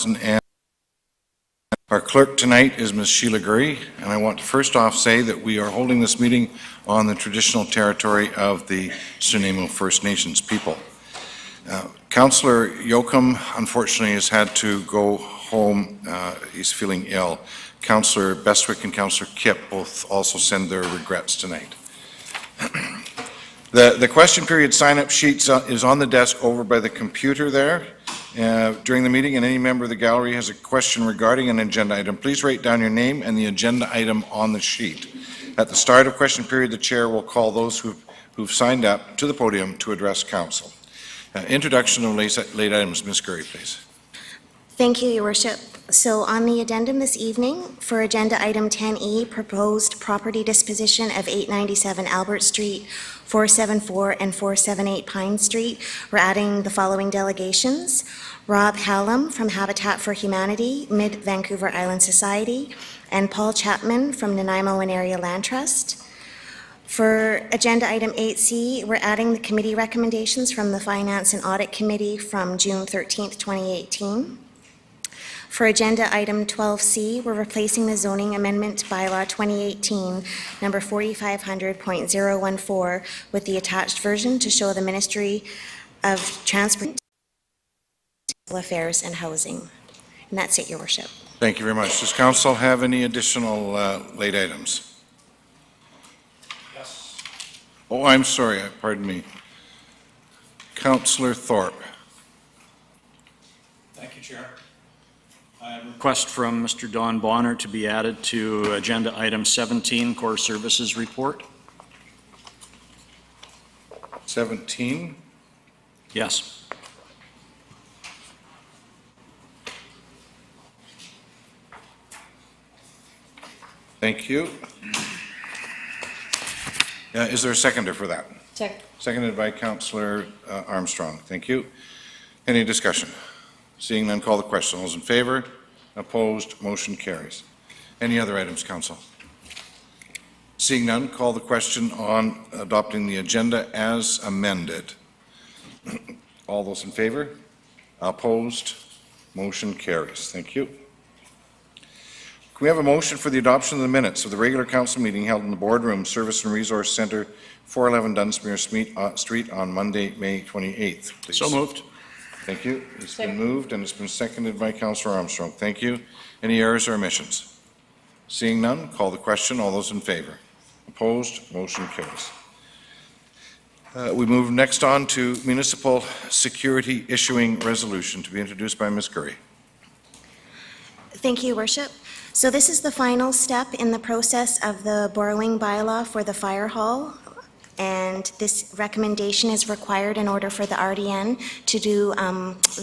And our clerk tonight is Ms. Sheila Gurry, and I want to first off say that we are holding this meeting on the traditional territory of the Sunamo First Nations people. Councillor Yoakum unfortunately has had to go home. He's feeling ill. Councillor Bestwick and Councillor Kipp both also send their regrets tonight. The question period sign-up sheet is on the desk over by the computer there. During the meeting, and any member of the gallery has a question regarding an agenda item, please write down your name and the agenda item on the sheet. At the start of question period, the chair will call those who've signed up to the podium to address council. Introduction of late items. Ms. Gurry, please. Thank you, Your Worship. So on the addendum this evening, for agenda item 10E, proposed property disposition of 897 Albert Street, 474 and 478 Pine Street, we're adding the following delegations: Rob Hallam from Habitat for Humanity, Mid-Vancouver Island Society, and Paul Chapman from Nanaimo and Area Land Trust. For agenda item 8C, we're adding the committee recommendations from the Finance and Audit Committee from June 13th, 2018. For agenda item 12C, we're replacing the zoning amendment bylaw 2018, number 4500.014, with the attached version to show the Ministry of Transport, Affairs and Housing. And that's it, Your Worship. Thank you very much. Does council have any additional late items? Yes. Oh, I'm sorry. Pardon me. Councillor Thorpe. Thank you, Chair. I have a request from Mr. Don Bonner to be added to agenda item 17, Core Services Report. 17? Yes. Thank you. Is there a seconder for that? Seconded by Councillor Armstrong. Thank you. Any discussion? Seeing none, call the question. All those in favor? Opposed? Motion carries. Any other items, Council? Seeing none, call the question on adopting the agenda as amended. All those in favor? Opposed? Motion carries. Thank you. Can we have a motion for the adoption of the minutes of the regular council meeting held in the boardroom, Service and Resource Centre, 411 Dunsmuir Street on Monday, May 28th, please? So moved. Thank you. It's been moved and it's been seconded by Councillor Armstrong. Thank you. Any errors or omissions? Seeing none, call the question. All those in favor? Opposed? Motion carries. We move next on to Municipal Security Issuing Resolution to be introduced by Ms. Gurry. Thank you, Worship. So this is the final step in the process of the borrowing bylaw for the fire hall. And this recommendation is required in order for the RDN to do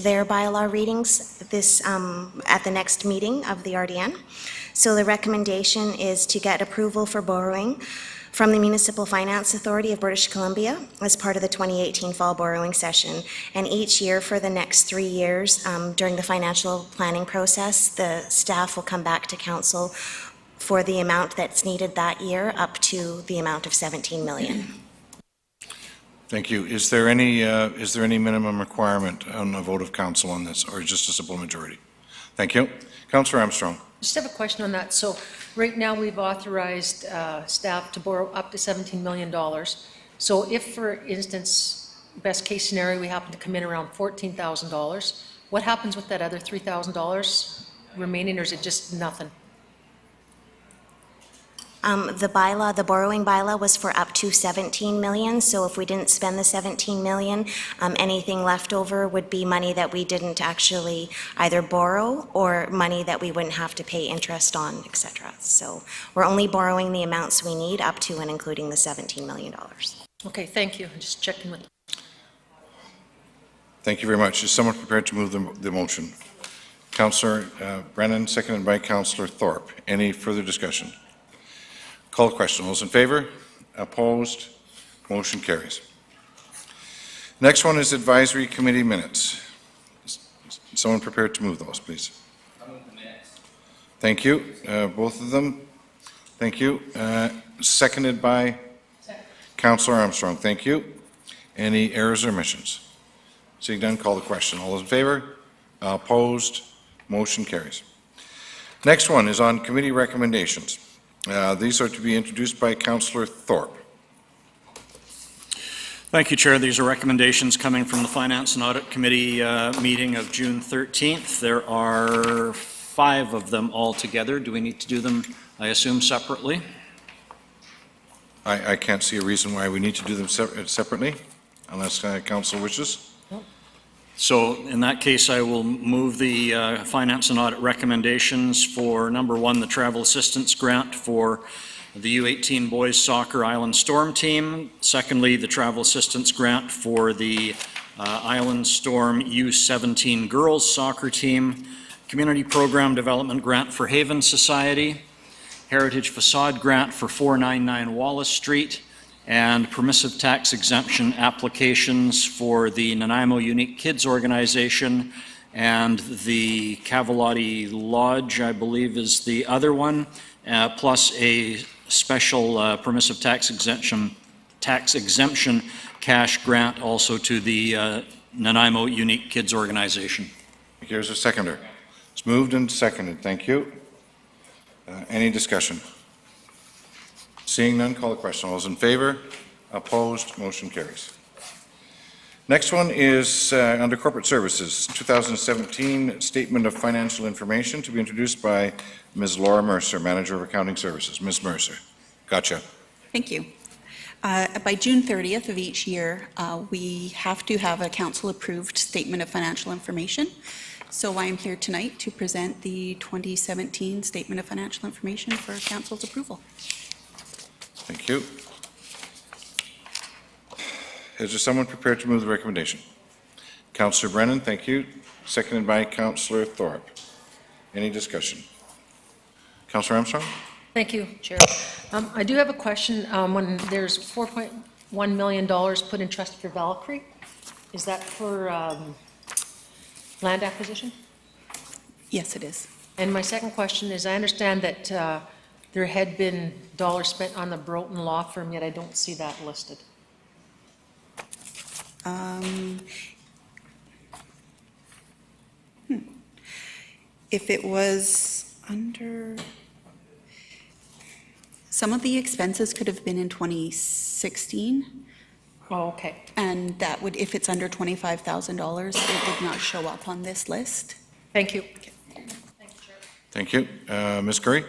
their bylaw readings at the next meeting of the RDN. So the recommendation is to get approval for borrowing from the Municipal Finance Authority of British Columbia as part of the 2018 fall borrowing session. And each year for the next 3 years during the financial planning process, the staff will come back to council for the amount that's needed that year up to the amount of $17 million. Thank you. Is there any minimum requirement on a vote of council on this, or just a simple majority? Thank you. Councillor Armstrong. Just have a question on that. So right now we've authorized staff to borrow up to $17 million. So if, for instance, best case scenario, we happen to come in around $14,000, what happens with that other $3,000 remaining, or is it just nothing? The borrowing bylaw was for up to $17 million. So if we didn't spend the $17 million, anything left over would be money that we didn't actually either borrow or money that we wouldn't have to pay interest on, etc. So we're only borrowing the amounts we need up to and including the $17 million. Okay, thank you. I'm just checking with. Thank you very much. Is someone prepared to move the motion? Councillor Brennan, seconded by Councillor Thorpe. Any further discussion? Call the question. All those in favor? Opposed? Motion carries. Next one is advisory committee minutes. Is someone prepared to move those, please? I'll move the minutes. Thank you. Both of them. Thank you. Seconded by Councillor Armstrong. Thank you. Any errors or omissions? Seeing none, call the question. All those in favor? Opposed? Motion carries. Next one is on committee recommendations. These are to be introduced by Councillor Thorpe. Thank you, Chair. These are recommendations coming from the Finance and Audit Committee meeting of June 13th. There are 5 of them altogether. Do we need to do them, I assume, separately? I can't see a reason why we need to do them separately, unless council wishes. So in that case, I will move the Finance and Audit recommendations for number 1, the travel assistance grant for the U18 Boys Soccer Island Storm Team. Secondly, the travel assistance grant for the Island Storm U17 Girls Soccer Team. Community Program Development Grant for Haven Society. Heritage Facade Grant for 499 Wallace Street. And permissive tax exemption applications for the Nanaimo Unique Kids Organization and the Cavalotti Lodge, I believe is the other one, plus a special permissive tax exemption cash grant also to the Nanaimo Unique Kids Organization. Here's a seconder. It's moved and seconded. Thank you. Any discussion? Seeing none, call the question. All those in favor? Opposed? Motion carries. Next one is under Corporate Services, 2017 Statement of Financial Information to be introduced by Ms. Laura Mercer, Manager of Accounting Services. Ms. Mercer. Gotcha. Thank you. By June 30th of each year, we have to have a council-approved Statement of Financial Information. So I am here tonight to present the 2017 Statement of Financial Information for council's approval. Thank you. Is there someone prepared to move the recommendation? Councillor Brennan, thank you. Seconded by Councillor Thorpe. Any discussion? Councillor Armstrong? Thank you, Chair. I do have a question. When there's $4.1 million put in trust for Val Creek, is that for land acquisition? Yes, it is. And my second question is, I understand that there had been dollars spent on the Broughton Law Firm, yet I don't see that listed. If it was under, some of the expenses could have been in 2016, Oh, okay. and that would, if it's under $25,000, it would not show up on this list. Thank you. Thank you. Ms. Curry?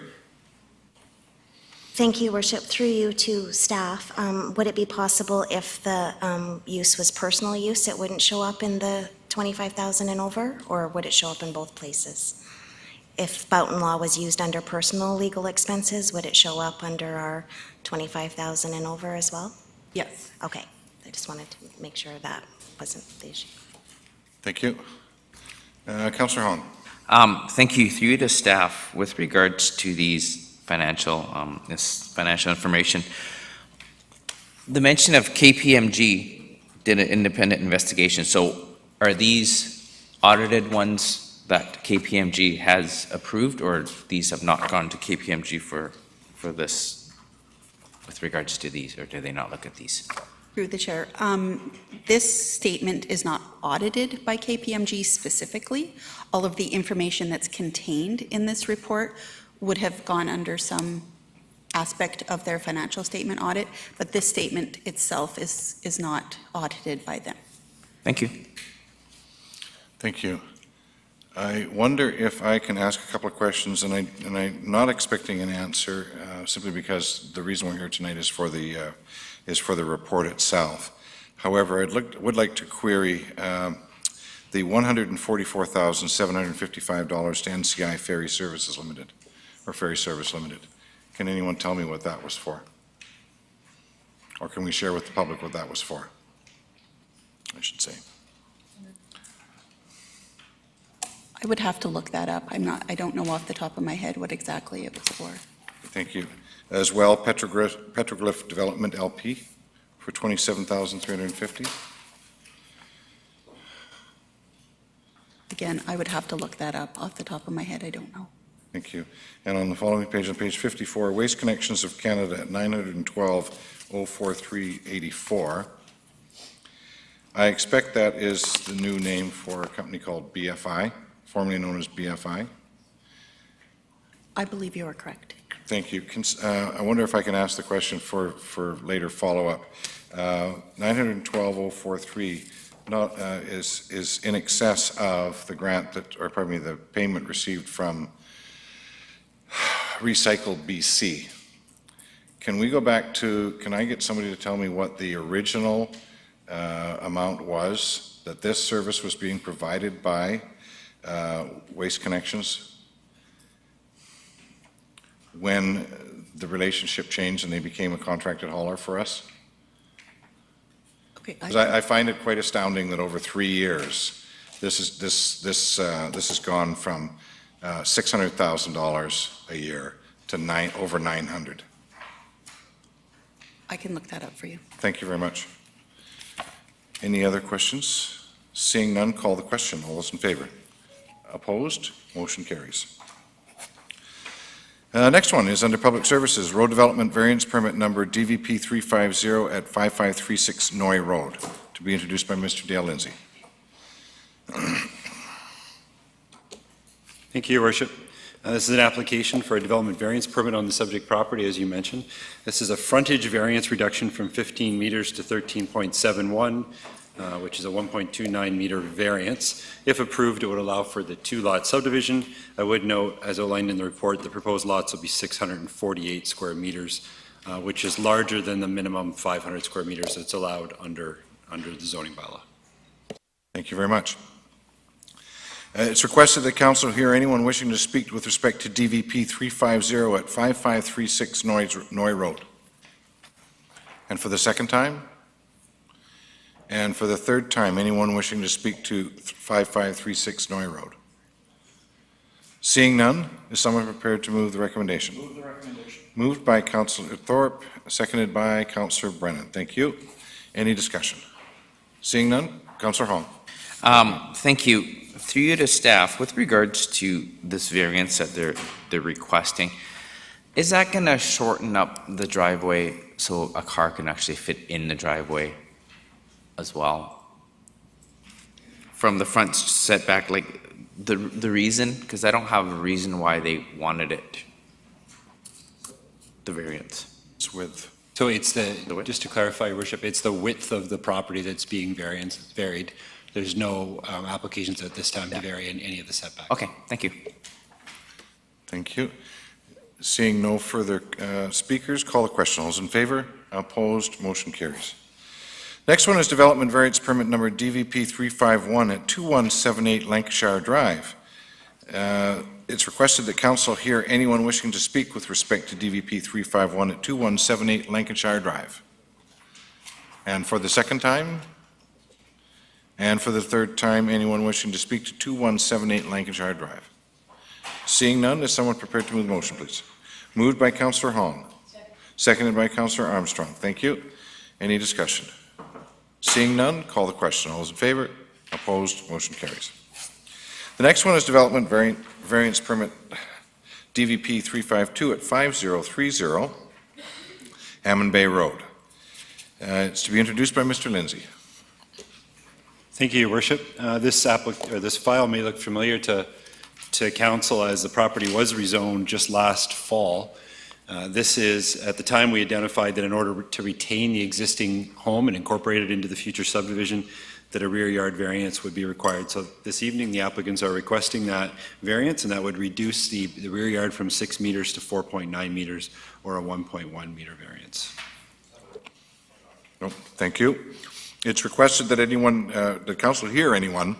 Thank you, Worship. Through you to staff, would it be possible if the use was personal use, it wouldn't show up in the 25,000 and over, or would it show up in both places? If Boughton Law was used under personal legal expenses, would it show up under our 25,000 and over as well? Yes. Okay, I just wanted to make sure that wasn't the issue. Thank you. Councillor Hahn? Thank you. Through you to staff, with regards to these this financial information, the mention of KPMG did an independent investigation. So are these audited ones that KPMG has approved, or these have not gone to KPMG for this with regards to these, or do they not look at these? Through the chair, this statement is not audited by KPMG specifically. All of the information that's contained in this report would have gone under some aspect of their financial statement audit, but this statement itself is not audited by them. Thank you. Thank you. I wonder if I can ask a couple of questions, and I'm not expecting an answer, simply because the reason we're here tonight is for the report itself. However, would like to query the $144,755 to NCI Ferry Services Limited, or Ferry Service Limited. Can anyone tell me what that was for? Or can we share with the public what that was for? I should say. I would have to look that up. I don't know off the top of my head what exactly it was for. Thank you. As well, Petroglyph Development LP for $27,350. Again, I would have to look that up. Off the top of my head, I don't know. Thank you. And on the following page, on page 54, Waste Connections of Canada at $912,043.84. I expect that is the new name for a company called BFI. formerly known as BFI. I believe you are correct. Thank you. I wonder if I can ask the question for later follow-up. 912,043 is in excess of the grant that, or pardon me, the payment received from Recycle BC. Can we go back to, can I get somebody to tell me what the original amount was that this service was being provided by Waste Connections when the relationship changed and they became a contracted hauler for us? Okay, Because I find it quite astounding that over 3 years, this has gone from $600,000 a year to over 900. I can look that up for you. Thank you very much. Any other questions? Seeing none, call the question. All those in favor? Opposed? Motion carries. Next one is under Public Services, Road Development Variance Permit Number DVP 350 at 5536 Noy Road, to be introduced by Mr. Dale Lindsay. Thank you, Your Worship. This is an application for a development variance permit on the subject property, as you mentioned. This is a frontage variance reduction from 15 meters to 13.71, which is a 1.29 meter variance. If approved, it would allow for the two-lot subdivision. I would note, as outlined in the report, the proposed lots will be 648 square meters, which is larger than the minimum 500 square meters that's allowed under the zoning bylaw. Thank you very much. It's requested that council hear anyone wishing to speak with respect to DVP 350 at 5536 Noy Road. And for the second time? And for the third time, anyone wishing to speak to 5536 Noy Road? Seeing none, is someone prepared to move the recommendation? Move the recommendation. Moved by Councillor Thorpe, seconded by Councillor Brennan. Thank you. Any discussion? Seeing none, Councillor Hong. Thank you. Through you to staff, with regards to this variance that they're requesting, is that going to shorten up the driveway so a car can actually fit in the driveway as well? From the front setback, like the reason, because I don't have a reason why they wanted it, the variance. It's with. So it's The width? just to clarify, Your Worship, it's the width of the property that's being varied. There's no applications at this time to vary in any of the setbacks. Okay, thank you. Thank you. Seeing no further speakers, call the question. All those in favor? Opposed? Motion carries. Next one is Development Variance Permit Number DVP 351 at 2178 Lancashire Drive. It's requested that council hear anyone wishing to speak with respect to DVP 351 at 2178 Lancashire Drive. And for the second time? And for the third time, anyone wishing to speak to 2178 Lancashire Drive? Seeing none, is someone prepared to move the motion, please? Moved by Councillor Hong. Seconded by Councillor Armstrong. Thank you. Any discussion? Seeing none, call the question. All those in favor? Opposed? Motion carries. The next one is Development Variance Permit DVP 352 at 5030 Hammond Bay Road. It's to be introduced by Mr. Lindsay. Thank you, Your Worship. This file may look familiar to council, as the property was rezoned just last fall. This is, at the time, we identified that in order to retain the existing home and incorporate it into the future subdivision, that a rear yard variance would be required. So this evening, the applicants are requesting that variance, and that would reduce the rear yard from 6 meters to 4.9 meters, or a 1.1 meter variance. No, thank you. It's requested that anyone, the council hear anyone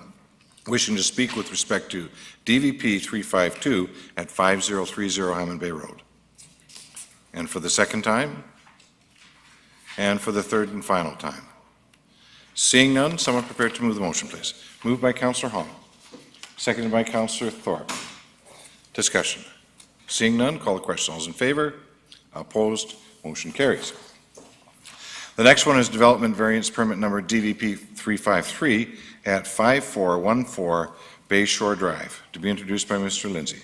wishing to speak with respect to DVP 352 at 5030 Hammond Bay Road. And for the second time? And for the third and final time? Seeing none, someone prepared to move the motion, please. Moved by Councillor Hong. Seconded by Councillor Thorpe. Discussion. Seeing none, call the question. All those in favor? Opposed? Motion carries. The next one is Development Variance Permit Number DVP 353 at 5414 Bay Shore Drive, to be introduced by Mr. Lindsay.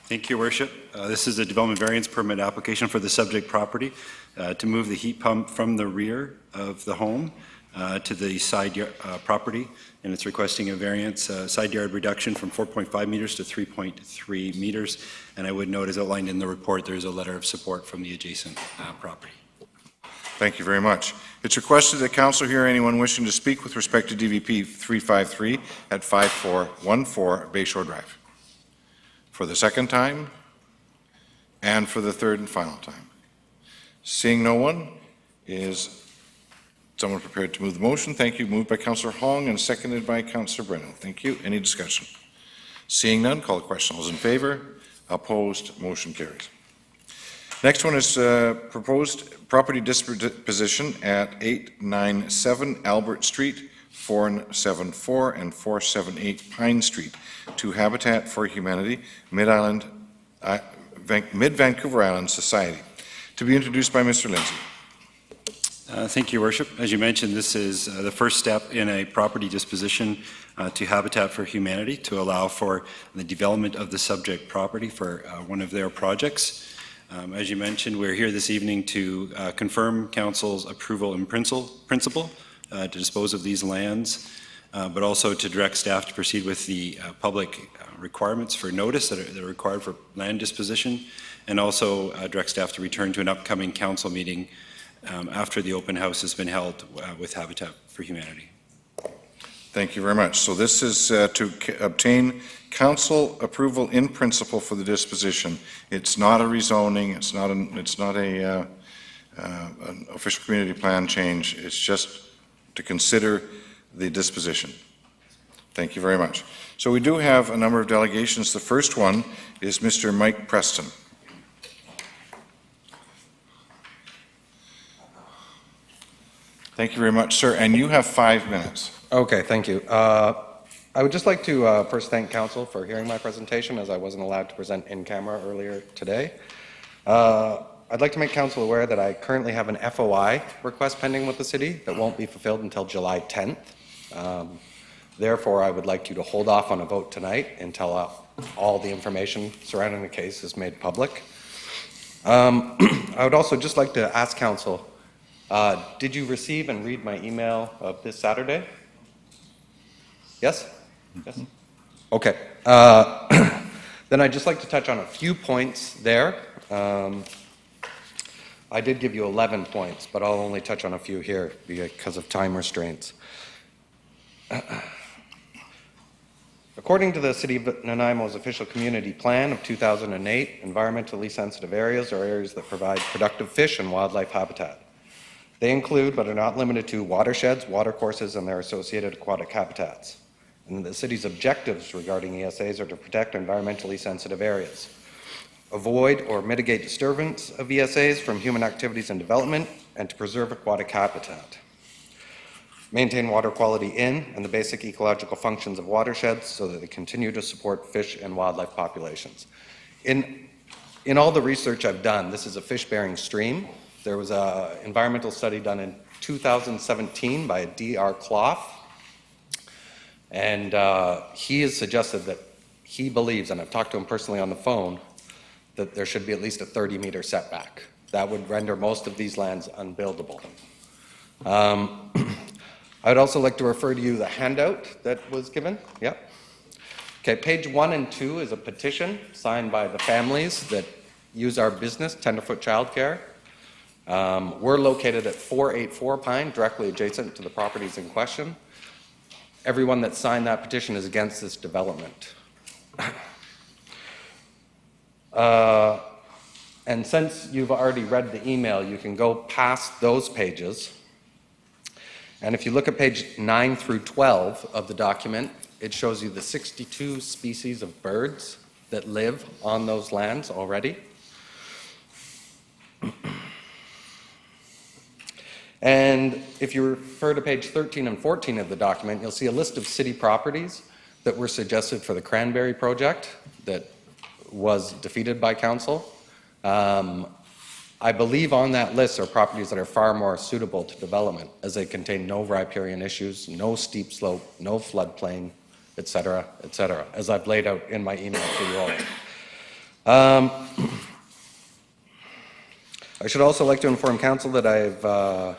Thank you, Your Worship. This is a development variance permit application for the subject property to move the heat pump from the rear of the home to the side property, and it's requesting a variance, side yard reduction from 4.5 meters to 3.3 meters. And I would note, as outlined in the report, there's a letter of support from the adjacent property. Thank you very much. It's requested that council hear anyone wishing to speak with respect to DVP 353 at 5414 Bayshore Drive for the second time and for the third and final time. Seeing no one, is someone prepared to move the motion? Thank you. Moved by Councillor Hong and seconded by Councillor Brennan. Thank you. Any discussion? Seeing none, call the question. All those in favor? Opposed? Motion carries. Next one is proposed property disposition at 897 Albert Street, 474 and 478 Pine Street to Habitat for Humanity, Mid-Vancouver Island Society. To be introduced by Mr. Lindsay. Thank you, Your Worship. As you mentioned, this is the first step in a property disposition to Habitat for Humanity to allow for the development of the subject property for one of their projects. As you mentioned, we're here this evening to confirm Council's approval in principle to dispose of these lands, but also to direct staff to proceed with the public requirements for notice that are required for land disposition, and also direct staff to return to an upcoming council meeting after the open house has been held with Habitat for Humanity. Thank you very much. So this is to obtain council approval in principle for the disposition. It's not a rezoning. It's not an official community plan change. It's just to consider the disposition. Thank you very much. So we do have a number of delegations. The first one is Mr. Mike Preston. Thank you very much, sir. And you have 5 minutes. Okay, thank you. I would just like to first thank council for hearing my presentation, as I wasn't allowed to present in camera earlier today. I'd like to make council aware that I currently have an FOI request pending with the city that won't be fulfilled until July 10th. Therefore, I would like you to hold off on a vote tonight until all the information surrounding the case is made public. I would also just like to ask council, did you receive and read my email of this Saturday? Yes? Yes? Okay. Then I'd just like to touch on a few points there. I did give you 11 points, but I'll only touch on a few here because of time restraints. According to the City of Nanaimo's official community plan of 2008, environmentally sensitive areas are areas that provide productive fish and wildlife habitat. They include, but are not limited to, watersheds, watercourses, and their associated aquatic habitats. And the city's objectives regarding ESAs are to protect environmentally sensitive areas, avoid or mitigate disturbance of ESAs from human activities and development, and to preserve aquatic habitat. Maintain water quality in and the basic ecological functions of watersheds so that they continue to support fish and wildlife populations. In all the research I've done, this is a fish-bearing stream. There was an environmental study done in 2017 by D.R. Clough, and he has suggested that he believes, and I've talked to him personally on the phone, that there should be at least a 30-meter setback. That would render most of these lands unbuildable. I would also like to refer to you the handout that was given. Yep. Okay, page 1 and 2 is a petition signed by the families that use our business, Tenderfoot Childcare. We're located at 484 Pine, directly adjacent to the properties in question. Everyone that signed that petition is against this development. And since you've already read the email, you can go past those pages. And if you look at page 9 through 12 of the document, it shows you the 62 species of birds that live on those lands already. And if you refer to page 13 and 14 of the document, you'll see a list of city properties that were suggested for the Cranberry project that was defeated by council. I believe on that list are properties that are far more suitable to development, as they contain no riparian issues, no steep slope, no floodplain, et cetera, as I've laid out in my email to you all. I should also like to inform council that I've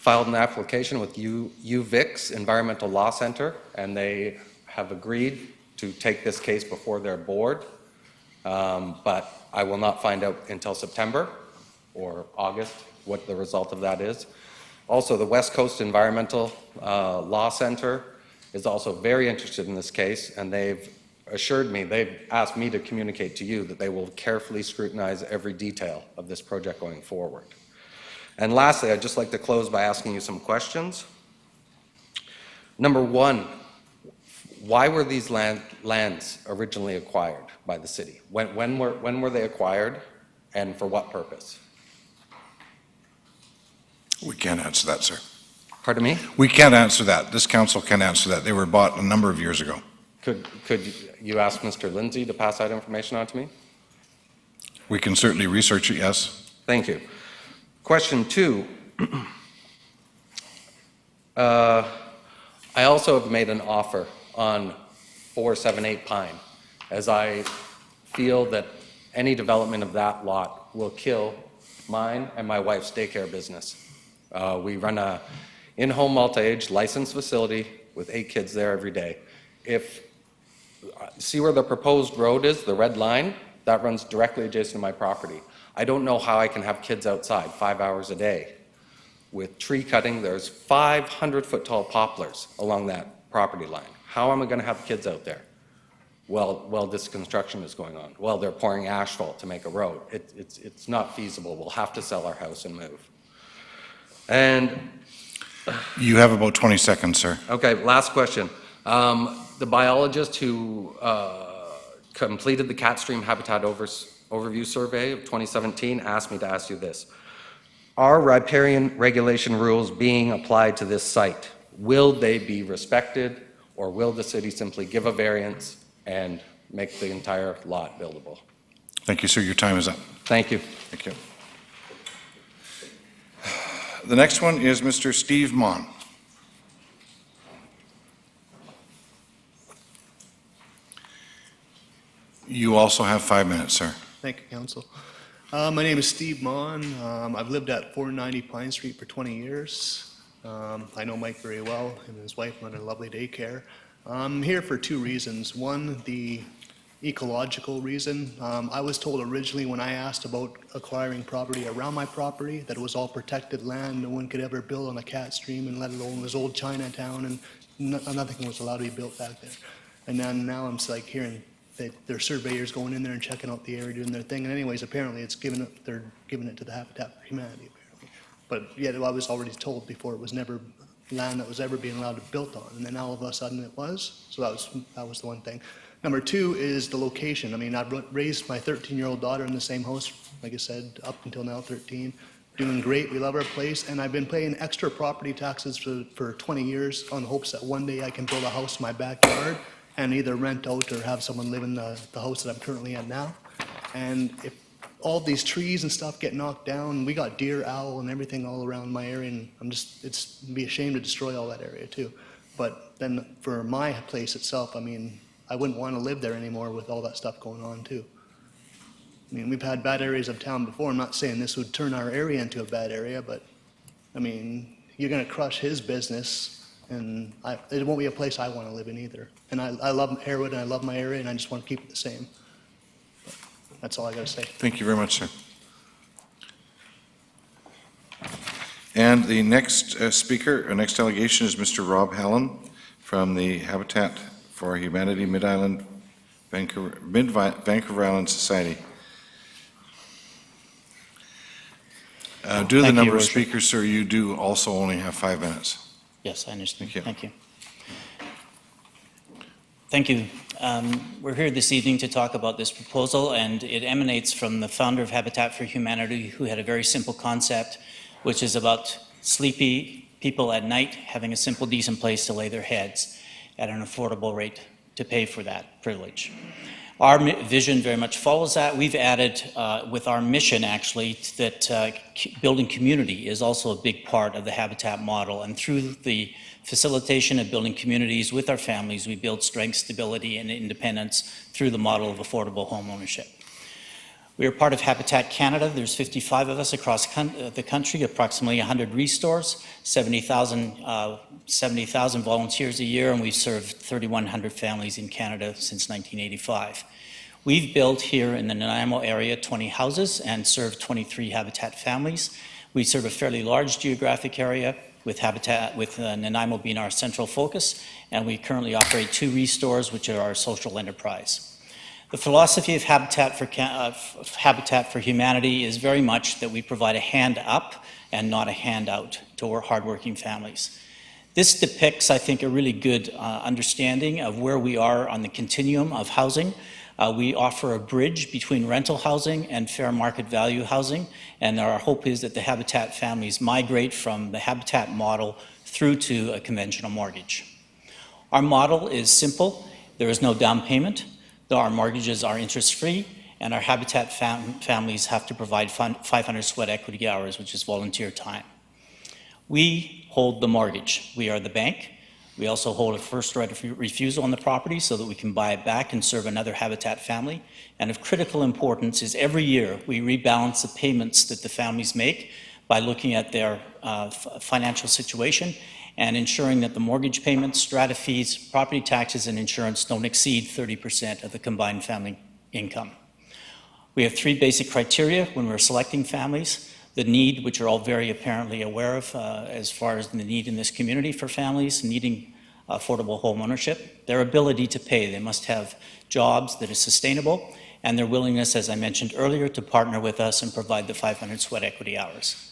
filed an application with UVIX Environmental Law Center, and they have agreed to take this case before their board. But I will not find out until September or August what the result of that is. Also, the West Coast Environmental Law Center is also very interested in this case, and they've assured me, they've asked me to communicate to you that they will carefully scrutinize every detail of this project going forward. And lastly, I'd just like to close by asking you some questions. Number one, why were these lands originally acquired by the city? When were they acquired, and for what purpose? We can't answer that, sir. Pardon me? We can't answer that. This council can't answer that. They were bought a number of years ago. Could you ask Mr. Lindsay to pass that information on to me? We can certainly research it, yes. Thank you. Question two. I also have made an offer on 478 Pine, as I feel that any development of that lot will kill mine and my wife's daycare business. We run a in-home multi-age licensed facility with 8 kids there every day. See where the proposed road is, the red line? That runs directly adjacent to my property. I don't know how I can have kids outside 5 hours a day. With tree cutting, there's 500-foot tall poplars along that property line. How am I going to have kids out there? Well, this construction is going on. Well, they're pouring asphalt to make a road. It's not feasible. We'll have to sell our house and move. And You have about 20 seconds, sir. okay, last question. The biologist who completed the Cat Stream Habitat Overview Survey of 2017 asked me to ask you this. Are riparian regulation rules being applied to this site? Will they be respected, or will the city simply give a variance and make the entire lot buildable? Thank you, sir. Your time is up. Thank you. Thank you. The next one is Mr. Steve Mon. You also have 5 minutes, sir. Thank you, Council. My name is Steve Mon. I've lived at 490 Pine Street for 20 years. I know Mike very well, him and his wife run a lovely daycare. I'm here for 2 reasons. One, the ecological reason. I was told originally when I asked about acquiring property around my property that it was all protected land, no one could ever build on a Cat Stream, and let alone this old Chinatown, and nothing was allowed to be built back there. And then now I'm like hearing that there are surveyors going in there and checking out the area, doing their thing. And anyways, apparently they're giving it to the Habitat for Humanity, apparently. But yet I was already told before it was never land that was ever being allowed to be built on. And then all of a sudden it was. So that was the one thing. Number 2 is the location. I mean, I've raised my 13-year-old daughter in the same house, like I said, up until now 13. Doing great. We love our place. And I've been paying extra property taxes for 20 years on hopes that one day I can build a house in my backyard and either rent out or have someone live in the house that I'm currently at now. And if all these trees and stuff get knocked down, we got deer, owl, and everything all around my area, and it'd be a shame to destroy all that area too. But then for my place itself, I mean, I wouldn't want to live there anymore with all that stuff going on too. I mean, we've had bad areas of town before. I'm not saying this would turn our area into a bad area, but I mean, you're gonna crush his business, and it won't be a place I want to live in either. And I love Harewood and I love my area, and I just want to keep it the same. But that's all I got to say. Thank you very much, sir. And the next next delegation is Mr. Rob Hallen from the Habitat for Humanity Mid-Island Vancouver Island Society. Due to the Thank you, number of Your Worship. speakers, sir, you do also only have 5 minutes. Yes, I understand. Thank you. Thank you. Thank you. We're here this evening to talk about this proposal, and it emanates from the founder of Habitat for Humanity, who had a very simple concept, which is about sleepy people at night having a simple, decent place to lay their heads at an affordable rate to pay for that privilege. Our vision very much follows that. We've added, with our mission actually, that building community is also a big part of the Habitat model. And through the facilitation of building communities with our families, we build strength, stability, and independence through the model of affordable home ownership. We are part of Habitat Canada. There's 55 of us across the country, approximately 100 restores, 70,000 volunteers a year, and we've served 3,100 families in Canada since 1985. We've built here in the Nanaimo area 20 houses and served 23 Habitat families. We serve a fairly large geographic area with Nanaimo being our central focus, and we currently operate 2 restores, which are our social enterprise. The philosophy of Habitat for Humanity is very much that we provide a hand up and not a handout to our hardworking families. This depicts, I think, a really good understanding of where we are on the continuum of housing. We offer a bridge between rental housing and fair market value housing, and our hope is that the Habitat families migrate from the Habitat model through to a conventional mortgage. Our model is simple. There is no down payment. Our mortgages are interest-free, and our Habitat families have to provide 500 sweat equity hours, which is volunteer time. We hold the mortgage. We are the bank. We also hold a first right of refusal on the property so that we can buy it back and serve another Habitat family. And of critical importance is every year we rebalance the payments that the families make by looking at their financial situation and ensuring that the mortgage payments, strata fees, property taxes, and insurance don't exceed 30% of the combined family income. We have 3 basic criteria when we're selecting families. The need, which you're all very apparently aware of as far as the need in this community for families needing affordable home ownership. Their ability to pay. They must have jobs that are sustainable, and their willingness, as I mentioned earlier, to partner with us and provide the 500 sweat equity hours.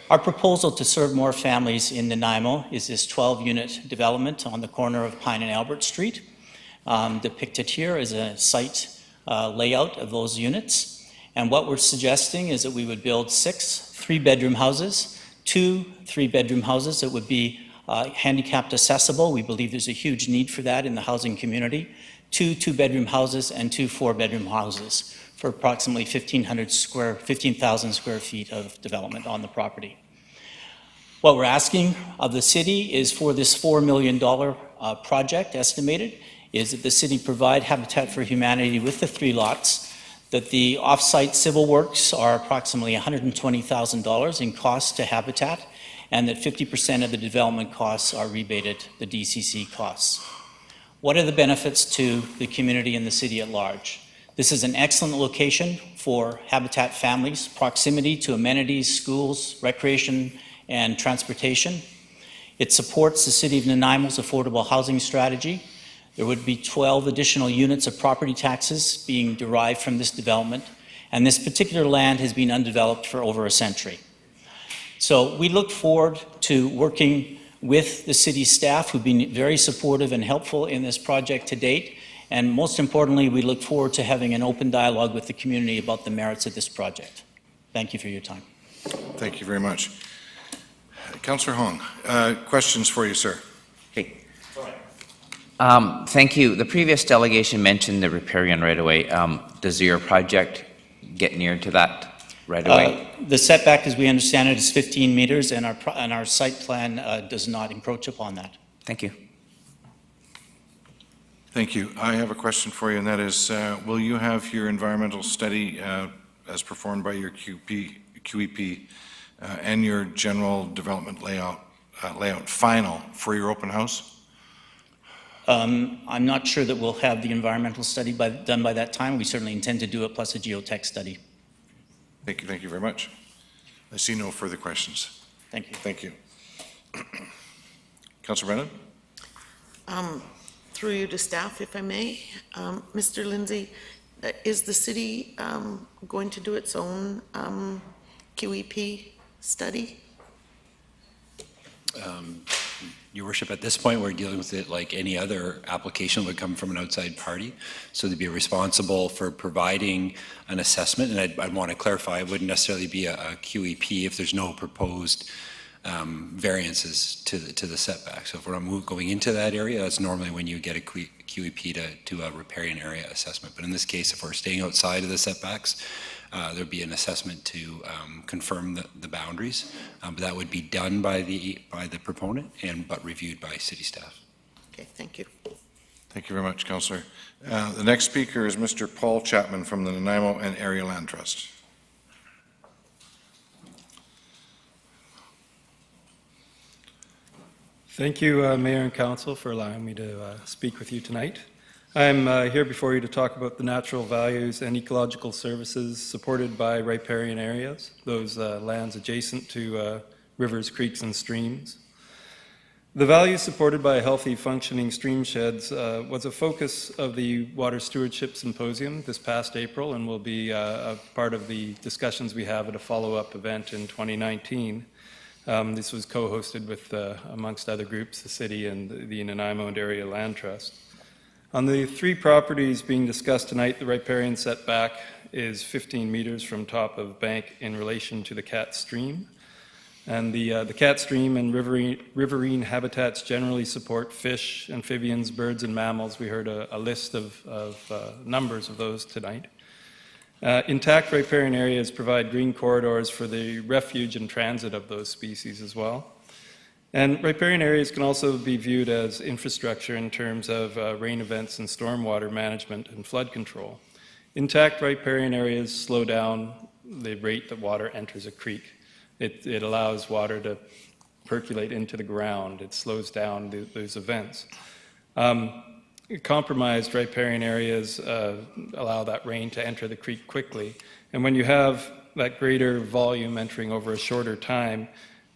Our proposal to serve more families in Nanaimo is this 12-unit development on the corner of Pine and Albert Street. Depicted here is a site layout of those units. And what we're suggesting is that we would build 6 3-bedroom houses, 2 3-bedroom houses that would be handicapped accessible. We believe there's a huge need for that in the housing community. 2 2-bedroom houses and 2 4-bedroom houses for approximately 15,000 square feet of development on the property. What we're asking of the city is for this $4 million project estimated, is that the city provide Habitat for Humanity with the 3 lots, that the off-site civil works are approximately $120,000 in cost to Habitat, and that 50% of the development costs are rebated, the DCC costs. What are the benefits to the community and the city at large? This is an excellent location for Habitat families, proximity to amenities, schools, recreation, and transportation. It supports the City of Nanaimo's affordable housing strategy. There would be 12 additional units of property taxes being derived from this development, and this particular land has been undeveloped for over a century. So we look forward to working with the city staff who've been very supportive and helpful in this project to date. And most importantly, we look forward to having an open dialogue with the community about the merits of this project. Thank you for your time. Thank you very much. Councillor Hong, questions for you, sir. Okay. Thank you. The previous delegation mentioned the riparian right-of-way. Does your project get near to that right-of-way? The setback, as we understand it, is 15 meters, and our site plan does not encroach upon that. Thank you. Thank you. I have a question for you, and that is, will you have your environmental study as performed by your QEP and your general development layout final for your open house? I'm not sure that we'll have the environmental study done by that time. We certainly intend to do it, plus a geotech study. Thank you. Thank you very much. I see no further questions. Thank you. Thank you. Councillor Brennan? Through you to staff, if I may. Mr. Lindsay, is the city going to do its own QEP study? Your Worship, at this point, we're dealing with it like any other application that would come from an outside party. So they'd be responsible for providing an assessment, and I'd want to clarify, it wouldn't necessarily be a QEP if there's no proposed variances to the setback. So if we're not going into that area, that's normally when you get a QEP to a riparian area assessment. But in this case, if we're staying outside of the setbacks, there'd be an assessment to confirm the boundaries. But that would be done by the proponent but reviewed by city staff. Okay, thank you. Thank you very much, Councillor. The next speaker is Mr. Paul Chapman from the Nanaimo and Area Land Trust. Thank you, Mayor and Council, for allowing me to speak with you tonight. I'm here before you to talk about the natural values and ecological services supported by riparian areas, those lands adjacent to rivers, creeks, and streams. The values supported by healthy, functioning stream sheds was a focus of the Water Stewardship Symposium this past April and will be a part of the discussions we have at a follow-up event in 2019. This was co-hosted with, amongst other groups, the city and the Nanaimo and Area Land Trust. On the 3 properties being discussed tonight, the riparian setback is 15 meters from top of bank in relation to the Cat Stream. And the Cat Stream and riverine habitats generally support fish, amphibians, birds, and mammals. We heard a list of numbers of those tonight. Intact riparian areas provide green corridors for the refuge and transit of those species as well. And riparian areas can also be viewed as infrastructure in terms of rain events and stormwater management and flood control. Intact riparian areas slow down the rate that water enters a creek. It allows water to percolate into the ground. It slows down those events. Compromised riparian areas allow that rain to enter the creek quickly. And when you have that greater volume entering over a shorter time,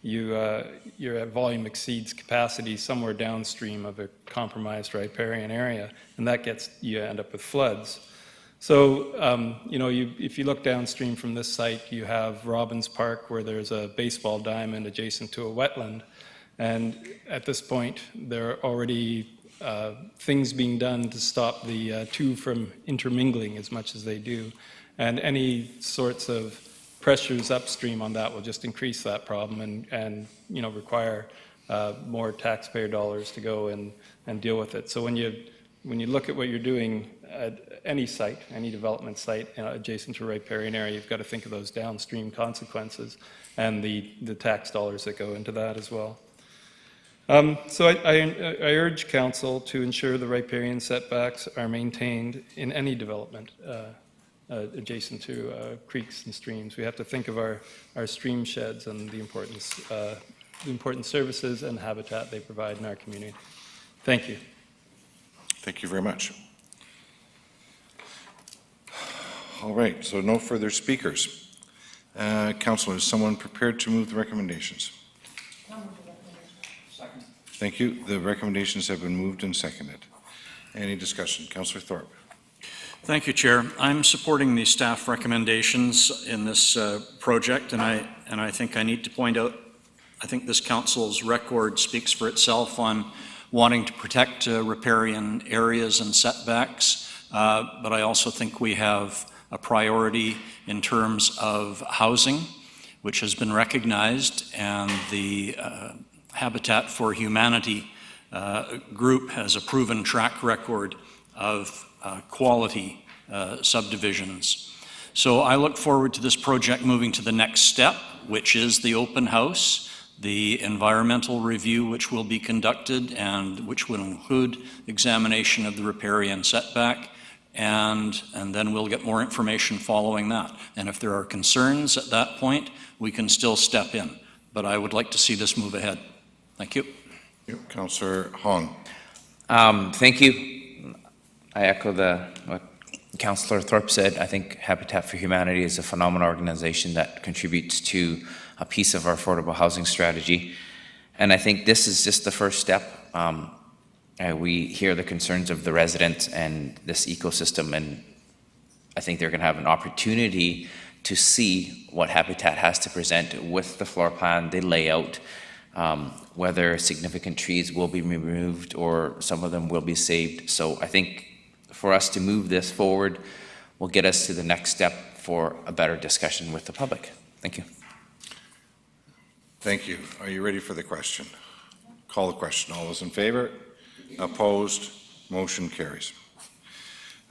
your volume exceeds capacity somewhere downstream of a compromised riparian area, and you end up with floods. So, if you look downstream from this site, you have Robbins Park, where there's a baseball diamond adjacent to a wetland, and at this point, there are already things being done to stop the two from intermingling as much as they do, and any sorts of pressures upstream on that will just increase that problem and require more taxpayer dollars to go and deal with it. So when you look at what you're doing at any site, any development site adjacent to a riparian area, you've got to think of those downstream consequences and the tax dollars that go into that as well. So I urge Council to ensure the riparian setbacks are maintained in any development adjacent to creeks and streams. We have to think of our stream sheds and the important services and habitat they provide in our community. Thank you. Thank you very much. All right, so no further speakers. Councilor, is someone prepared to move the recommendations? Second. Thank you. The recommendations have been moved and seconded. Any discussion? Councilor Thorpe. Thank you, Chair. I'm supporting the staff recommendations in this project, and I think I need to point out, I think this council's record speaks for itself on wanting to protect riparian areas and setbacks, but I also think we have a priority in terms of housing, which has been recognized, and the Habitat for Humanity group has a proven track record of quality subdivisions. So I look forward to this project moving to the next step, which is the open house, the environmental review which will be conducted and which will include examination of the riparian setback, and then we'll get more information following that. And if there are concerns at that point, we can still step in. But I would like to see this move ahead. Thank you. Councillor Hong. Thank you. I echo what Councillor Thorpe said. I think Habitat for Humanity is a phenomenal organization that contributes to a piece of our affordable housing strategy. And I think this is just the first step. We hear the concerns of the residents and this ecosystem, and I think they're going to have an opportunity to see what Habitat has to present with the floor plan, the layout, whether significant trees will be removed or some of them will be saved. So I think for us to move this forward will get us to the next step for a better discussion with the public. Thank you. Thank you. Are you ready for the question? Call the question. All those in favor? Opposed? Motion carries.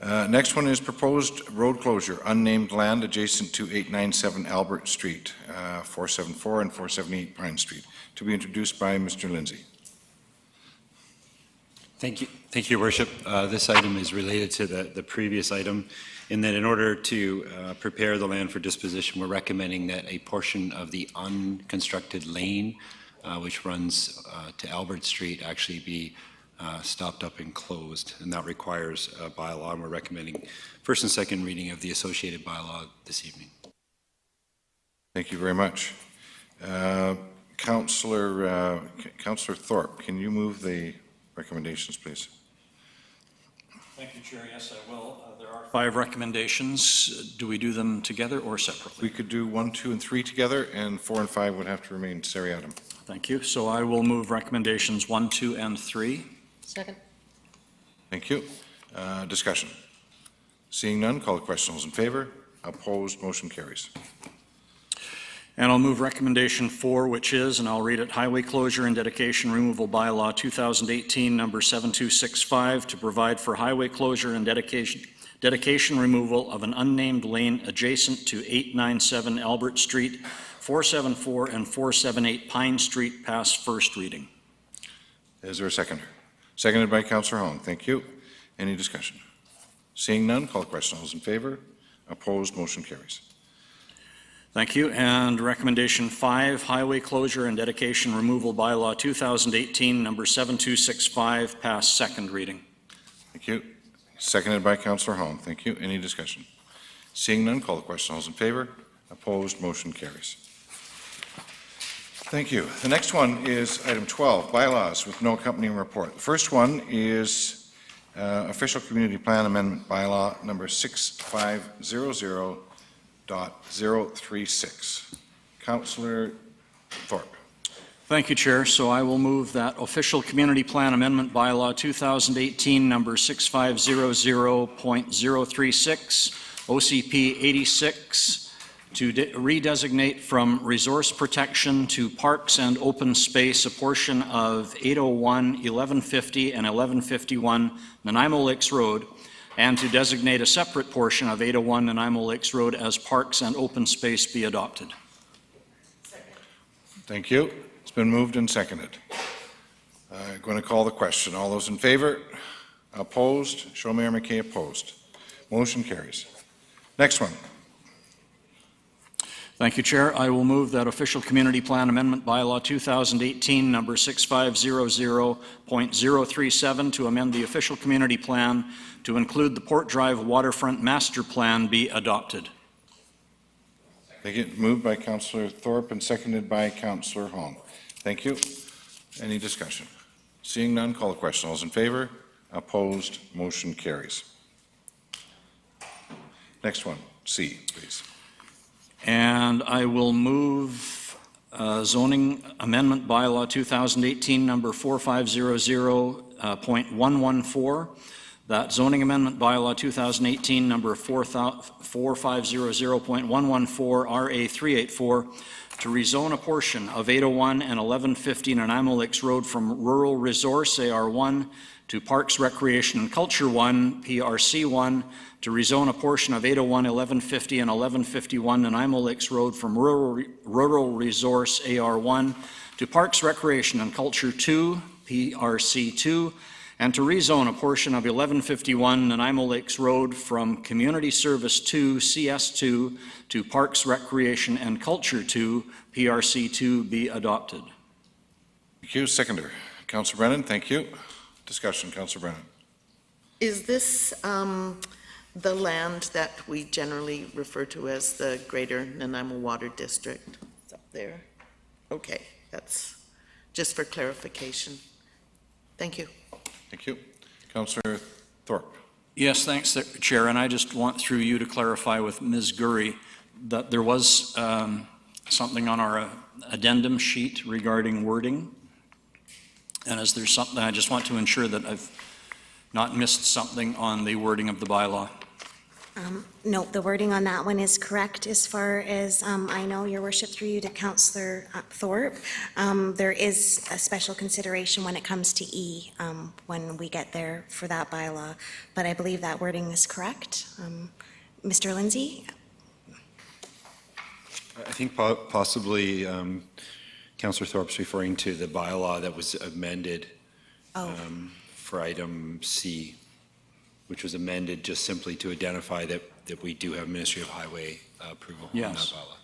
Next one is proposed road closure, unnamed land adjacent to 897 Albert Street, 474 and 478 Pine Street, to be introduced by Mr. Lindsay. Thank you, Your Worship. This item is related to the previous item, in that in order to prepare the land for disposition, we're recommending that a portion of the unconstructed lane, which runs to Albert Street, actually be stopped up and closed, and that requires a bylaw, and we're recommending first and second reading of the associated bylaw this evening. Thank you very much. Councillor Thorpe, can you move the recommendations, please? Thank you, Chair. Yes, I will. There are 5 recommendations. Do we do them together or separately? We could do 1, 2, and 3 together, and 4 and 5 would have to remain seriatim. Thank you. So I will move recommendations 1, 2, and 3. Second. Thank you. Discussion. Seeing none, call the question. All those in favor? Opposed? Motion carries. And I'll move recommendation 4, which is, and I'll read it, Highway Closure and Dedication Removal Bylaw 2018, number 7265, to provide for highway closure and dedication removal of an unnamed lane adjacent to 897 Albert Street, 474 and 478 Pine Street, pass first reading. Is there a seconder? Seconded by Councillor Hong. Thank you. Any discussion? Seeing none, call the question. All those in favor? Opposed? Motion carries. Thank you. And recommendation 5, Highway Closure and Dedication Removal Bylaw 2018, number 7265, pass second reading. Thank you. Seconded by Councillor Hong. Thank you. Any discussion? Seeing none, call the question. All those in favor? Opposed? Motion carries. Thank you. The next one is item 12, bylaws with no accompanying report. The first one is official community plan amendment bylaw number 6500.036. Councillor Thorpe. Thank you, Chair. So I will move that official community plan amendment bylaw 2018 number 6500.036 OCP 86 to redesignate from resource protection to parks and open space a portion of 801, 1150, and 1151 Nanaimo Lakes Road, and to designate a separate portion of 801 Nanaimo Lakes Road as parks and open space be adopted. Thank you. It's been moved and seconded. Going to call the question. All those in favor? Opposed? Show Mayor McKay opposed. Motion carries. Next one. Thank you, Chair. I will move that official community plan amendment bylaw 2018 number 6500.037 to amend the official community plan to include the Port Drive Waterfront Master Plan be adopted. Thank you. Moved by Councillor Thorpe and seconded by Councillor Hong. Thank you. Any discussion? Seeing none, call the question. All those in favor? Opposed? Motion carries. Next one, C, please. And I will move zoning amendment bylaw 2018 number 4500.114. That zoning amendment bylaw 2018 number 4500.114 RA 384 to rezone a portion of 801 and 1150 Nanaimo Lakes Road from Rural Resource AR1 to Parks, Recreation and Culture 1 PRC 1 to rezone a portion of 801, 1150 and 1151 Nanaimo Lakes Road from Rural Resource AR1 to Parks, Recreation and Culture 2 PRC 2 and to rezone a portion of 1151 Nanaimo Lakes Road from Community Service 2 CS2 to Parks, Recreation and Culture 2 PRC 2 be adopted. Thank you. Seconder. Councillor Brennan, thank you. Discussion. Councillor Brennan. Is this the land that we generally refer to as the Greater Nanaimo Water District? It's up there. Okay, that's just for clarification. Thank you. Thank you. Councillor Thorpe. Yes, thanks, Chair. And I just want through you to clarify with Ms. Gurry that there was something on our addendum sheet regarding wording. And as there's something, I just want to ensure that I've not missed something on the wording of the bylaw. No, the wording on that one is correct as far as I know, Your Worship, through you to Councillor Thorpe. There is a special consideration when it comes to E when we get there for that bylaw, but I believe that wording is correct. Mr. Lindsay? I think possibly Councillor Thorpe's referring to the bylaw that was amended for item C, which was amended just simply to identify that we do have Ministry of Highway approval on that Yes. bylaw.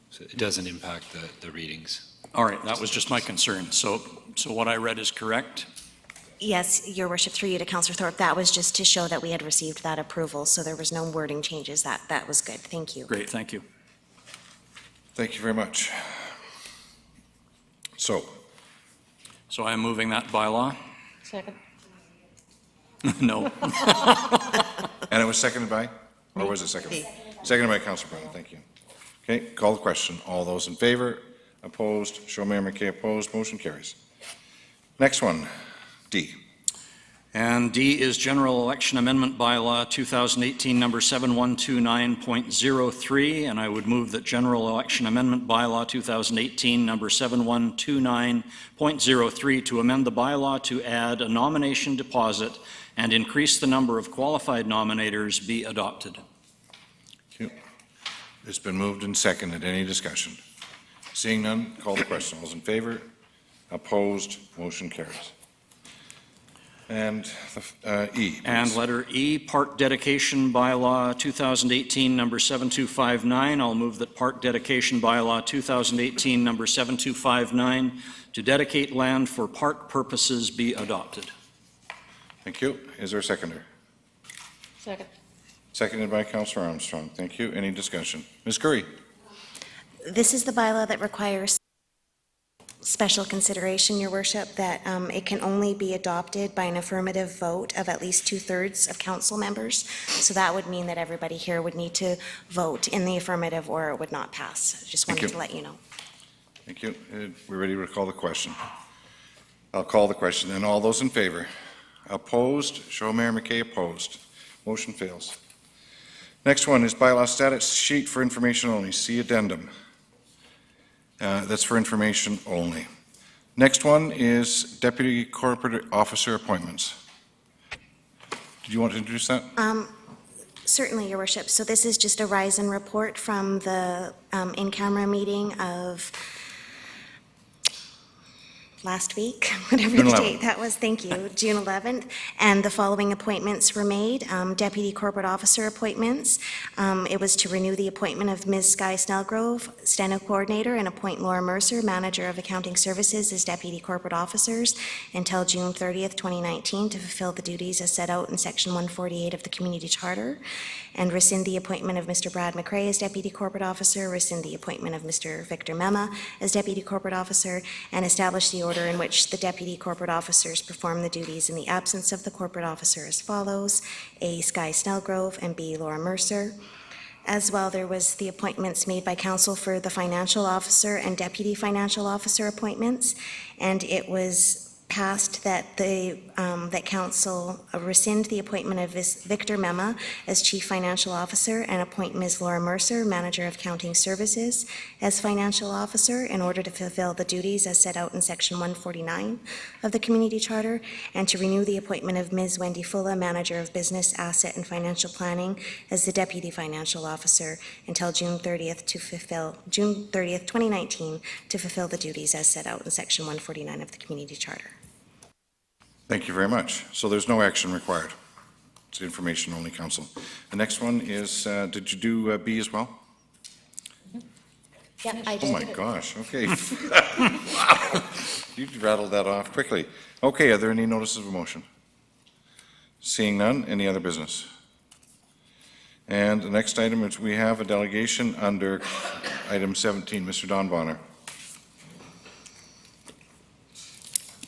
So it doesn't impact the readings. All right, that was just my concern. So what I read is correct? Yes, Your Worship, through you to Councillor Thorpe, that was just to show that we had received that approval, so there was no wording changes. That was good. Thank you. Great, thank you. Thank you very much. So, So I am moving that bylaw? Second. No. and it was seconded by, or was it seconded? Seconded by Councillor Brennan, thank you. Okay, call the question. All those in favor? Opposed? Show Mayor McKay opposed. Motion carries. Next one, D. And D is General Election Amendment Bylaw 2018, number 7129.03, and I would move that General Election Amendment Bylaw 2018, number 7129.03, to amend the bylaw to add a nomination deposit and increase the number of qualified nominators be adopted. Thank you. It's been moved and seconded. Any discussion? Seeing none, call the question. All those in favor? Opposed? Motion carries. And E, please. And letter E, Park Dedication Bylaw 2018, number 7259. I'll move that Park Dedication Bylaw 2018, number 7259, to dedicate land for park purposes be adopted. Thank you. Is there a seconder? Second. Seconded by Councillor Armstrong. Thank you. Any discussion? Ms. Curry? This is the bylaw that requires special consideration, Your Worship, that it can only be adopted by an affirmative vote of at least 2/3 of council members. So that would mean that everybody here would need to vote in the affirmative or it would not pass. Just Thank wanted you. to let you know. Thank you. We're ready to call the question. I'll call the question then. All those in favor? Opposed? Show Mayor McKay opposed. Motion fails. Next one is bylaw status sheet for information only. See addendum. That's for information only. Next one is Deputy Corporate Officer appointments. Did you want to introduce that? Certainly, Your Worship. So this is just a rise and report from the in-camera meeting of last week, whatever June the 11th. date that was, thank you, June 11th. And the following appointments were made, Deputy Corporate Officer appointments. It was to renew the appointment of Ms. Sky Snellgrove, Steno Coordinator, and appoint Laura Mercer, Manager of Accounting Services, as Deputy Corporate Officers until June 30th, 2019, to fulfill the duties as set out in Section 148 of the Community Charter, and rescind the appointment of Mr. Brad McRae as Deputy Corporate Officer, rescind the appointment of Mr. Victor Mema as Deputy Corporate Officer, and establish the order in which the Deputy Corporate Officers perform the duties in the absence of the Corporate Officer as follows: A. Sky Snellgrove, and B. Laura Mercer. As well, there was the appointments made by Council for the Financial Officer and Deputy Financial Officer appointments, and it was passed that that Council rescind the appointment of Victor Mema as Chief Financial Officer and appoint Ms. Laura Mercer, Manager of Accounting Services, as Financial Officer in order to fulfill the duties as set out in Section 149 of the Community Charter, and to renew the appointment of Ms. Wendy Fulla, Manager of Business, Asset, and Financial Planning, as the Deputy Financial Officer until June 30th, 2019, to fulfill the duties as set out in Section 149 of the Community Charter. Thank you very much. So there's no action required. It's information only, Council. The next one is, did you do B as well? Yeah, I Oh did. my gosh, okay. Wow. You rattled that off quickly. Okay, are there any notices of motion? Seeing none, any other business? And the next item is we have a delegation under item 17. Mr. Don Bonner.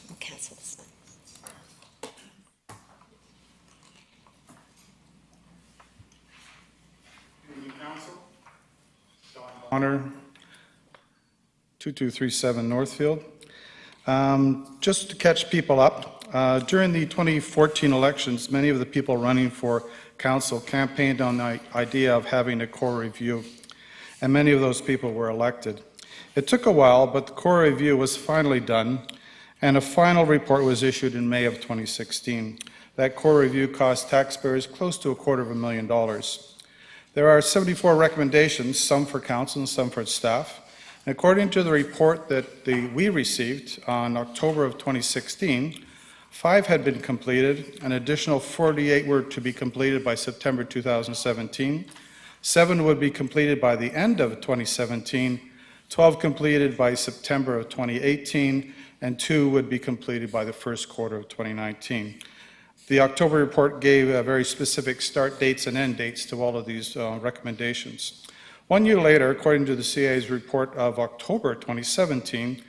I'll cancel this one. Honor, 2237 Northfield. Just to catch people up, during the 2014 elections, many of the people running for council campaigned on the idea of having a core review, and many of those people were elected. It took a while, but the core review was finally done, and a final report was issued in May of 2016. That core review cost taxpayers close to $250,000. There are 74 recommendations, some for council and some for staff, According to the report that we received on October of 2016, 5 had been completed, an additional 48 were to be completed by September 2017, 7 would be completed by the end of 2017, 12 completed by September of 2018, and 2 would be completed by the first quarter of 2019. The October report gave very specific start dates and end dates to all of these recommendations. 1 year later, according to the CA's report of October 2017,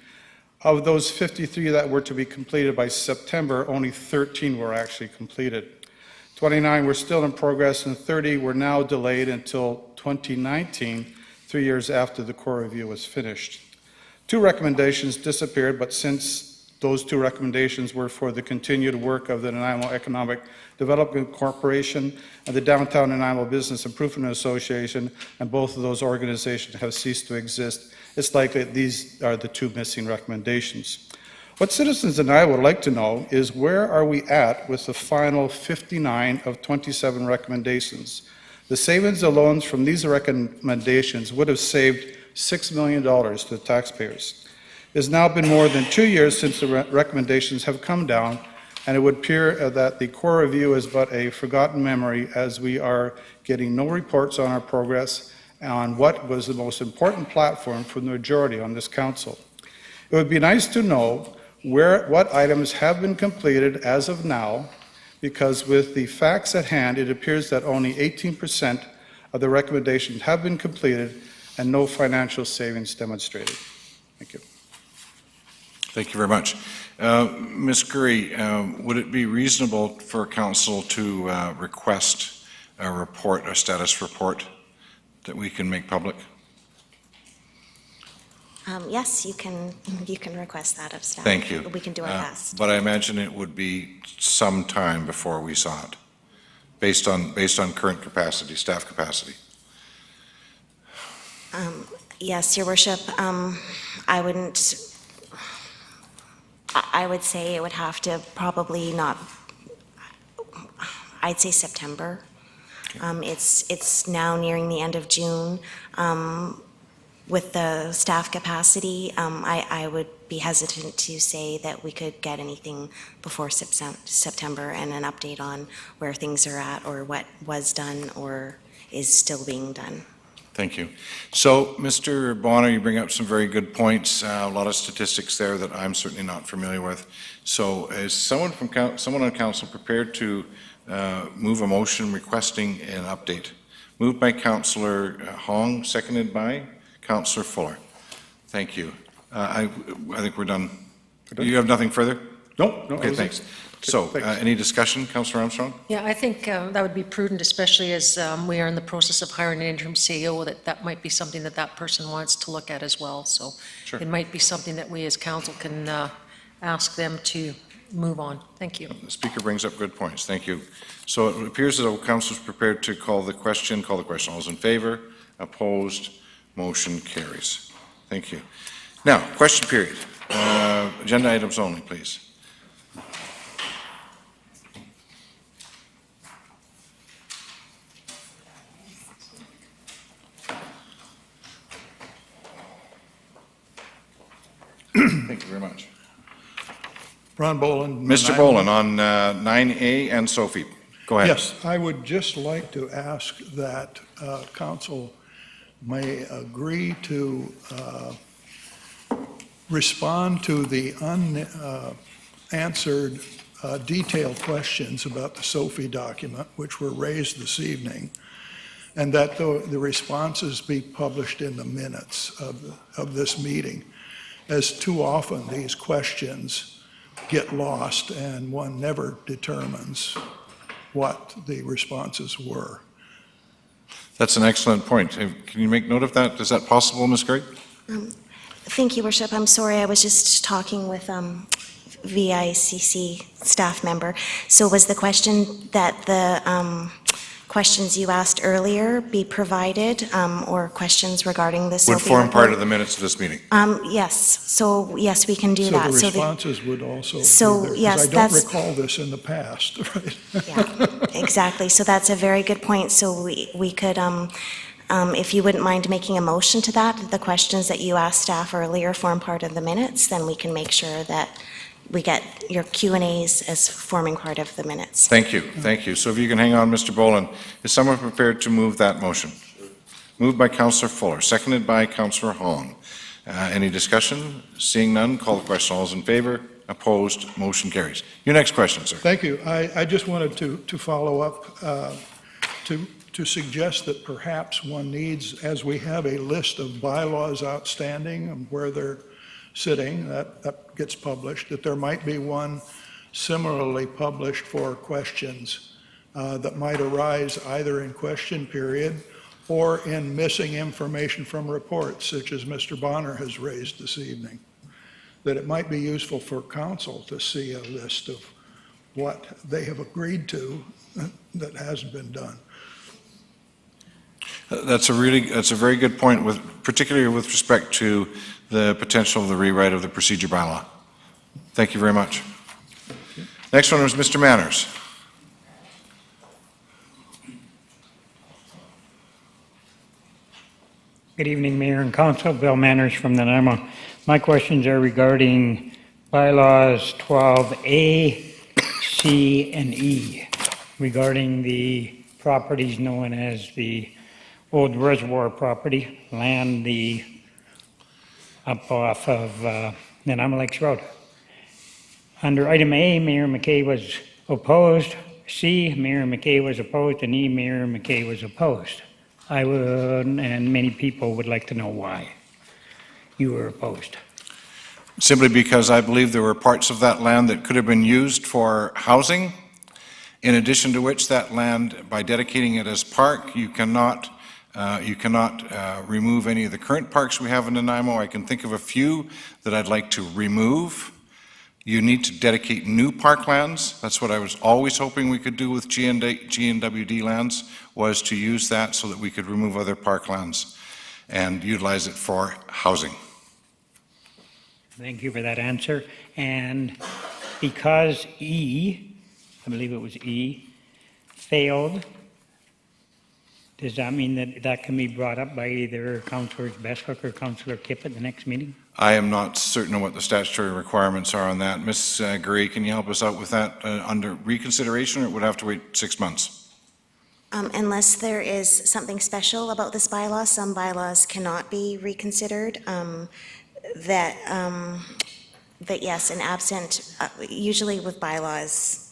of those 53 that were to be completed by September, only 13 were actually completed. 29 were still in progress, and 30 were now delayed until 2019, 3 years after the core review was finished. 2 recommendations disappeared, but since those 2 recommendations were for the continued work of the Nanaimo Economic Development Corporation and the Downtown Nanaimo Business Improvement Association, and both of those organizations have ceased to exist, it's likely that these are the 2 missing recommendations. What citizens and I would like to know is, where are we at with the final 59 of 27 recommendations? The savings alone from these recommendations would have saved $6 million to the taxpayers. It has now been more than 2 years since the recommendations have come down, and it would appear that the core review is but a forgotten memory, as we are getting no reports on our progress on what was the most important platform for the majority on this council. It would be nice to know what items have been completed as of now, because with the facts at hand, it appears that only 18% of the recommendations have been completed and no financial savings demonstrated. Thank you. Thank you very much. Ms. Curry, would it be reasonable for council to request a report, a status report that we can make public? Yes, you can request that of staff. Thank you. We can do our best. But I imagine it would be some time before we saw it, based on current capacity, staff capacity. Yes, Your Worship. I would say it would have to probably not, I'd say September. It's now nearing the end of June. With the staff capacity, I would be hesitant to say that we could get anything before September and an update on where things are at or what was done or is still being done. Thank you. So, Mr. Bonner, you bring up some very good points, a lot of statistics there that I'm certainly not familiar with. So is someone on council prepared to move a motion requesting an update? Moved by Councillor Hong, seconded by Councillor Fuller. Thank you. I think we're done. You have nothing further? No. Okay, thanks. So, any discussion, Councillor Armstrong? Yeah, I think that would be prudent, especially as we are in the process of hiring an interim CEO, that might be something that person wants to look at as well. So Sure. It might be something that we as council can ask them to move on. Thank you. The Speaker brings up good points. Thank you. So it appears that the council is prepared to call the question. All those in favor? Opposed? Motion carries. Thank you. Now, question period. Agenda items only, please. Thank you very much. Ron Boland. Mr. Boland, on 9A and Sophie. Go ahead. Yes, I would just like to ask that council may agree to respond to the unanswered detailed questions about the Sophie document, which were raised this evening, and that the responses be published in the minutes of this meeting, as too often these questions get lost and one never determines what the responses were. That's an excellent point. Can you make note of that? Is that possible, Ms. Gray? Thank you, Worship. I'm sorry, I was just talking with VICC staff member. So was the question that the questions you asked earlier be provided, or questions regarding the Sophie Would form report? part of the minutes of this meeting. Yes. So yes, we can do So that. the responses would also So, be there, 'cause yes, I don't that's- recall this in the past, right? Yeah, exactly. So that's a very good point. So we could If you wouldn't mind making a motion to that, the questions that you asked staff earlier form part of the minutes, then we can make sure that we get your Q&As as forming part of the minutes. Thank you, thank you. So if you can hang on, Mr. Boland, is someone prepared to move that motion? Moved by Councillor Fuller, seconded by Councillor Hong. Any discussion? Seeing none, call the question. All those in favor? Opposed? Motion carries. Your next question, sir. Thank you. I just wanted to follow up, to suggest that perhaps one needs, as we have a list of bylaws outstanding and where they're sitting, that gets published, that there might be one similarly published for questions that might arise either in question period or in missing information from reports, such as Mr. Bonner has raised this evening, that it might be useful for council to see a list of what they have agreed to that hasn't been done. That's a very good point, particularly with respect to the potential of the rewrite of the procedure bylaw. Thank you very much. Next one was Mr. Manners. Good evening, Mayor and Council. Bill Manners from Nanaimo. My questions are regarding bylaws 12A, C, and E, regarding the properties known as the old reservoir property, land up off of Nanaimo Lakes Road. Under item A, Mayor McKay was opposed. C, Mayor McKay was opposed, and E, Mayor McKay was opposed. I would, and many people would like to know why you were opposed. Simply because I believe there were parts of that land that could have been used for housing, in addition to which that land, by dedicating it as park, you cannot remove any of the current parks we have in Nanaimo. I can think of a few that I'd like to remove. You need to dedicate new parklands. That's what I was always hoping we could do with GNWD lands, was to use that so that we could remove other parklands and utilize it for housing. Thank you for that answer. And because E, I believe it was E, failed, does that mean that that can be brought up by either Councillor Bestwick or Councillor Kipp at the next meeting? I am not certain of what the statutory requirements are on that. Ms. Gray, can you help us out with that under reconsideration, or it would have to wait 6 months? Unless there is something special about this bylaw, some bylaws cannot be reconsidered. That yes, and absent, usually with bylaws,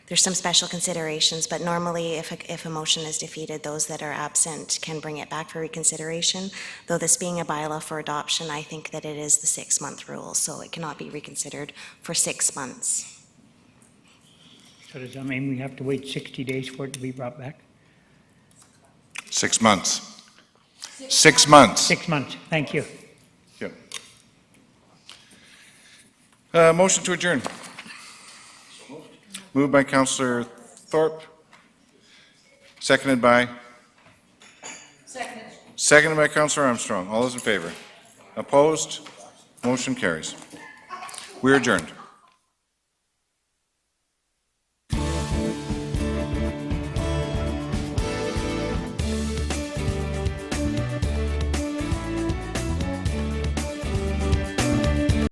there's some special considerations, but normally if a motion is defeated, those that are absent can bring it back for reconsideration. Though this being a bylaw for adoption, I think that it is the 6-month rule, so it cannot be reconsidered for 6 months. So does that mean we have to wait 60 days for it to be brought back? 6 months. 6 months. 6 months, thank you. Yep. Motion to adjourn. Moved by Councillor Thorpe. Seconded by? Seconded by Councillor Armstrong. All those in favor? Opposed? Motion carries. We're adjourned.